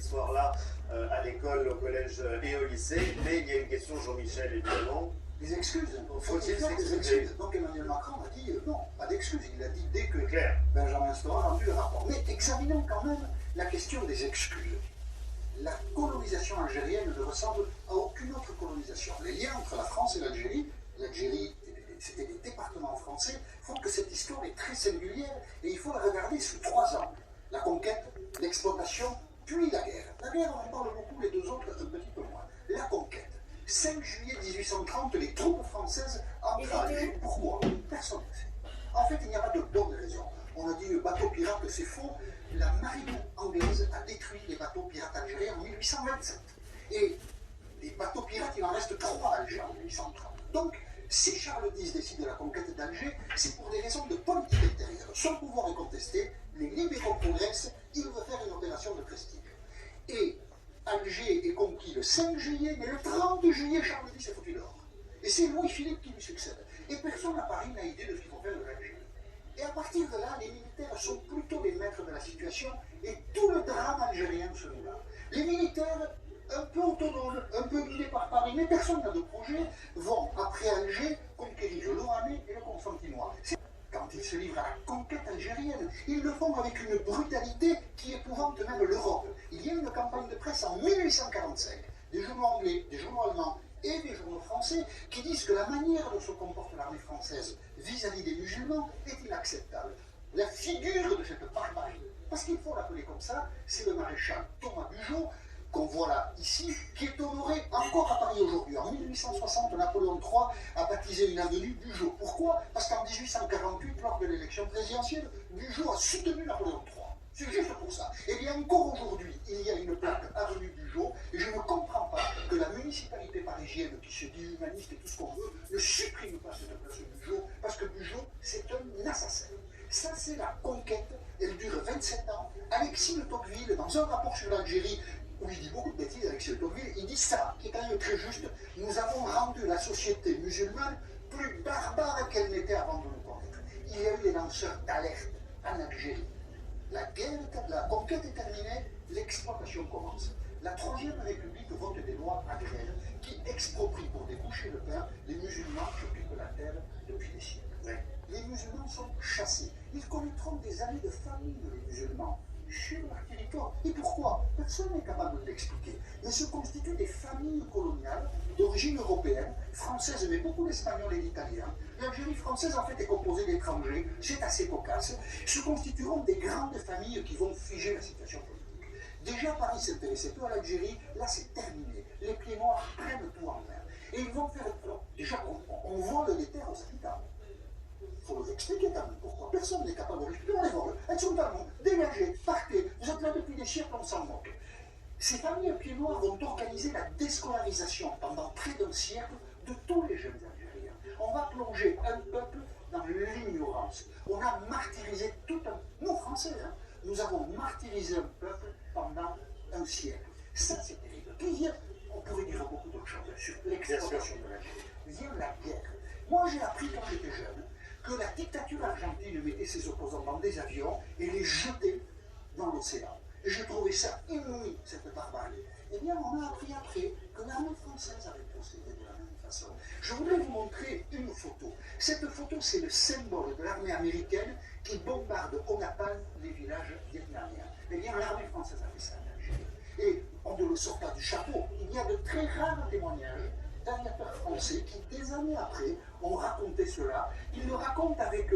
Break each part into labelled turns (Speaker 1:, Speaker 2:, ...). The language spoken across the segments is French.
Speaker 1: histoire-là à l'école, au collège et au lycée. Mais il y a une question, Jean-Michel, évidemment.
Speaker 2: Des excuses.
Speaker 1: Faut-il
Speaker 2: des excuses. Donc Emmanuel Macron a dit non, pas d'excuses. Il a dit dès que Benjamin Stora a rendu le rapport. Mais examinons quand même la question des excuses. La colonisation algérienne ne ressemble à aucune autre colonisation. Les liens entre la France et l'Algérie, c'était des départements français, font que cette histoire est très singulière et il faut la regarder sous 3 angles. La conquête, l'exploitation, puis la guerre. La guerre, on en parle beaucoup, les deux autres un petit peu moins. La conquête. 5 juillet 1830, les troupes françaises entrent à Alger. Pourquoi? Personne ne sait. En fait, il n'y a pas de bonne raison. On a dit le bateau pirate, c'est faux. La marine anglaise a détruit les bateaux pirates algériens en 1827. Et les bateaux pirates, il en reste 3 à Alger en 1830. Donc, si Charles X décide de la conquête d'Alger, c'est pour des raisons de politique intérieure. Son pouvoir est contesté, les libéraux progressent, il veut faire une opération de prestige. Et Alger est conquis le 5 juillet, mais le 30 juillet, Charles X est foutu dehors. Et c'est Louis-Philippe qui lui succède. Et personne à Paris n'a idée de ce qu'il faut faire de l'Algérie. Et à partir de là, les militaires sont plutôt les maîtres de la situation, et tout le drame algérien se noue là. Les militaires, un peu autonomes, un peu guidés par Paris, mais personne n'a de projet, vont, après Alger, conquérir le Lorraine et le Constantinois. Quand ils se livrent à la conquête algérienne, ils le font avec une brutalité qui épouvante même l'Europe. Il y a une campagne de presse en 1845, des journaux anglais, des journaux allemands et des journaux français qui disent que la manière dont se comporte l'armée française vis-à-vis des musulmans est inacceptable. La figure de cette barbarie, parce qu'il faut l'appeler comme ça, c'est le maréchal Thomas Bugeaud, qu'on voit là, ici, qui est honoré encore à Paris aujourd'hui. En 1860, Napoléon III a baptisé une avenue Bugeaud. Pourquoi? Parce qu'en 1848, lors de l'élection présidentielle, Bugeaud a soutenu Napoléon III. C'est juste pour ça. Et bien encore aujourd'hui, il y a une plaque avenue Bugeaud, et je ne comprends pas que la municipalité parisienne, qui se dit humaniste et tout ce qu'on veut, ne supprime pas cette place Bugeaud, parce que Bugeaud, c'est un assassin. Ça, c'est la conquête. Elle dure 27 ans. Alexis de Tocqueville, dans un rapport sur l'Algérie, où il dit beaucoup de bêtises, Alexis de Tocqueville, il dit ça, qui est quand même très juste. Nous avons rendu la société musulmane plus barbare qu'elle n'était avant de nous connaître. Il y a eu des lanceurs d'alerte en Algérie. La conquête est terminée, l'exploitation commence. La Troisième République vote des lois agraires qui exproprient pour déboucher le pain les musulmans qui occupent la terre depuis des siècles. Ouais. Les musulmans sont chassés. Ils connaîtront des années de famine, les musulmans, sur leur territoire. Et pourquoi? Personne n'est capable de l'expliquer. Mais se constituent des familles coloniales d'origine européenne, française, mais beaucoup d'Espagnols et d'Italiens. L'Algérie française, en fait, est composée d'étrangers. C'est assez cocasse. Se constitueront des grandes familles qui vont figer la situation politique. Déjà, Paris s'intéressait peu à l'Algérie. Là, c'est terminé. Les pieds noirs prennent tout en main. Et ils vont faire... Déjà, on vole des terres aux habitants. Il faut leur expliquer quand même pourquoi. Personne n'est capable de l'expliquer. On les vole. Elles sont à nous. Dégagez, partez. Vous êtes là depuis des siècles, on s'en moque. Ces familles à pieds noirs vont organiser la déscolarisation pendant près d'un siècle de tous les jeunes Algériens. On va plonger un peuple dans l'ignorance. On a martyrisé tout un... Nous, Français, hein, nous avons martyrisé un peuple pendant un siècle. Ça, c'est terrible. Puis vient, on pourrait dire beaucoup d'autres choses sur l'exploitation de l'Algérie. Vient la guerre. Moi, j'ai appris quand j'étais jeune que la dictature argentine mettait ses opposants dans des avions et les jetait dans l'océan. Et j'ai trouvé ça inouï, cette barbarie. Eh bien, on a appris après que l'armée française avait procédé de la même façon. Je voudrais vous montrer une photo. Cette photo, c'est le symbole de l'armée américaine qui bombarde au napalm les villages vietnamiens. Eh bien, l'armée française a fait ça en Algérie. Et on ne le sort pas du chapeau. Il y a de très rares témoignages d'aviateurs français qui, des années après, ont raconté cela. Ils le racontent avec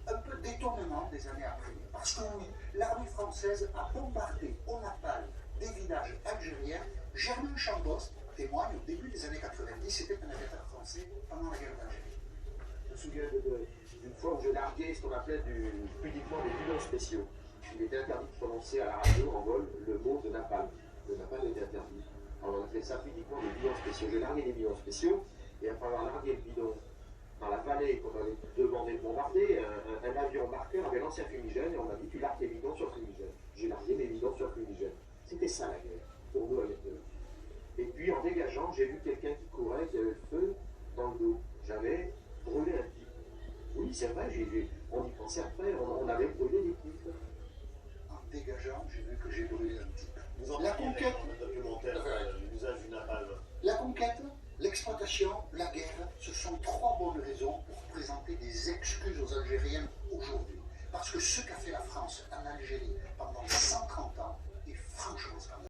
Speaker 2: un peu d'étonnement des années après. Parce que oui, l'armée française a bombardé au napalm des villages algériens. Germain Chambost témoigne au début des années 90, c'était un aviateur français pendant la guerre d'Algérie.
Speaker 3: Je me souviens d'une fois où je larguais ce qu'on appelait pudiquement des bidons spéciaux. Il était interdit de prononcer à la radio en vol le mot de napalm. Le napalm était interdit. Alors on appelait ça pudiquement des bidons spéciaux. J'ai largué des bidons spéciaux, et après avoir largué le bidon dans la vallée qu'on avait demandé de bombarder, un avion marqueur avait lancé un fumigène et on m'a dit tu largues tes bidons sur le fumigène. J'ai largué mes bidons sur le fumigène. C'était ça la guerre, pour nous avec eux. Et puis en dégageant, j'ai vu quelqu'un qui courait, qui avait le feu dans le dos. J'avais brûlé un type. Oui, c'est vrai, on y pensait après, on avait brûlé des types.
Speaker 2: En dégageant, j'ai vu que j'ai brûlé un type. Vous
Speaker 1: Vous en
Speaker 2: La
Speaker 1: parliez
Speaker 2: conquête.
Speaker 1: dans le documentaire, l'usage du napalm.
Speaker 2: La conquête, l'exploitation, la guerre, ce sont trois bonnes raisons pour présenter des excuses aux Algériens aujourd'hui. Parce que ce qu'a fait la France en Algérie pendant 130 ans est franchement scandaleux.